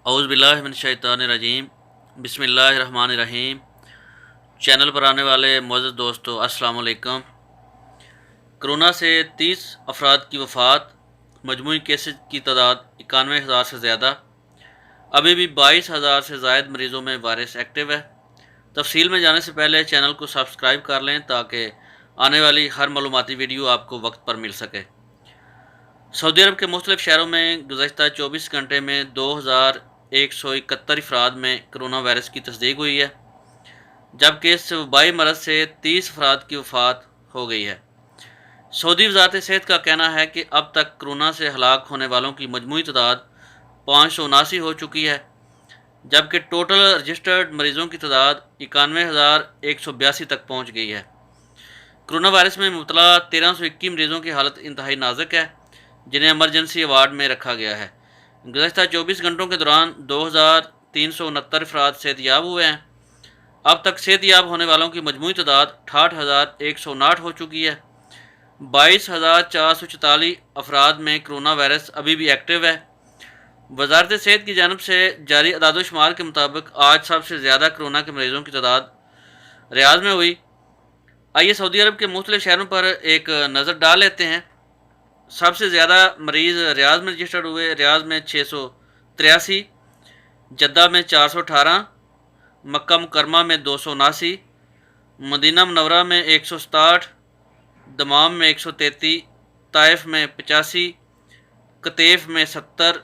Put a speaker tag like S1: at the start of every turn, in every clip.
S1: औज़ुबिल्लाहिमिनश्शैतानिर्रजीम बिस्मिल्लाहिर्रहमानिर्रहीम। चैनल पर आने वाले मुअज़्ज़ज़ दोस्तों, अस्सलाम वालेकुम। कोरोना से 30 अफराद की वफ़ात, मजमूई केसेस की तादाद 91,000 से ज़्यादा। अभी भी 22,000 से ज़ायद मरीज़ों में वायरस एक्टिव है। तफसील में जाने से पहले चैनल को सब्सक्राइब कर लें ताकि आने वाली हर मालूमाती वीडियो आपको वक्त पर मिल सके। सऊदी अरब के मुख्तलिफ शहरों में गुज़श्ता 24 घंटे में 2,171 अफराद में कोरोना वायरस की तस्दीक हुई है, जबकि इस वबाई मरज़ से 30 अफराद की वफ़ात हो गई है। सऊदी वज़ारत सेहत का कहना है कि अब तक कोरोना से हलाक होने वालों की मजमूई तादाद 579 हो चुकी है, जबकि टोटल रजिस्टर्ड मरीज़ों की तादाद 91,182 तक पहुँच गई है। कोरोना वायरस में मुबतला 1321 मरीज़ों की हालत इंतहाई नाजुक है, जिन्हें एमरजेंसी वार्ड में रखा गया है। गुज़श्ता 24 घंटों के दौरान 2,369 अफराद सेहतयाब हुए हैं। अब तक सेहतयाब होने वालों की मजमूई तादाद 68,159 हो चुकी है। 22,444 अफराद में कोरोना वायरस अभी भी एक्टिव है। वजारत सेहत की जानब से जारी अदाद-ओ-शुमार के मुताबिक आज सबसे ज़्यादा कोरोना के मरीज़ों की तादाद रियाद में हुई। आइए सऊदी अरब के मुख्तलिफ शहरों पर एक नज़र डाल लेते हैं। सबसे ज़्यादा मरीज़ रियाद में रजिस्टर्ड हुए। रियाद में 683, जद्दा में 418, मक्का मुकरमा में 279, मदीना मुनव्वरा में 167, दमाम में 133, ताइफ में 85, कतेफ में 70,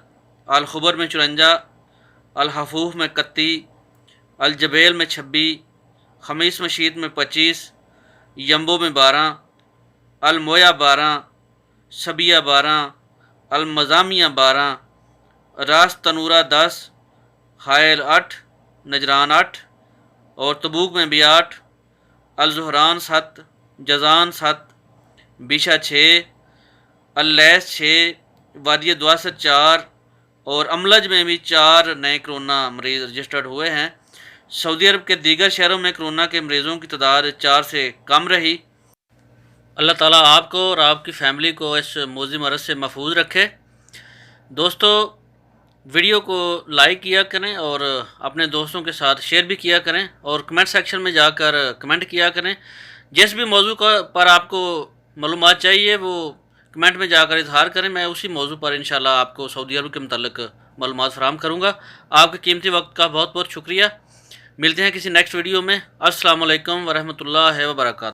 S1: अल खुबर में 54, अल हफूफ में 31, अल जबेल में 26, खमीस मशीद में 25, यम्बो में 12, अल मोया 12, शबिया 12, अल मज़ामिया 12, रास तनूरा 10, हायल 8, नजरान 8 और तबूक में भी 8, अल ज़ुहरान 7, जज़ान 7, बिशा 6, अल लैस 6, वादी दुआसत 4 और अमलज में भी 4 नए कोरोना मरीज़ रजिस्टर्ड हुए हैं। सऊदी अरब के दीगर शहरों में कोरोना के मरीज़ों की तादाद 4 से कम रही। अल्लाह ताला आपको और आपकी फ़ैमिली को इस मौजी मरज़ से महफूज रखे। दोस्तों, वीडियो को लाइक किया करें और अपने दोस्तों के साथ शेयर भी किया करें और कमेंट सेक्शन में जाकर कमेंट किया करें। जिस भी मौजू पर आपको मालूमात चाहिए वो कमेंट में जाकर इजहार करें। मैं उसी मौजू पर इंशाल्लाह आपको सऊदी अरब के मुताल्लिक मालूमात फराहम करूँगा। आपके कीमती वक्त का बहुत बहुत शुक्रिया। मिलते हैं किसी नेक्स्ट वीडियो में। अस्सलाम वालेकुम वरहमतुल्लाहि व बरकातहू।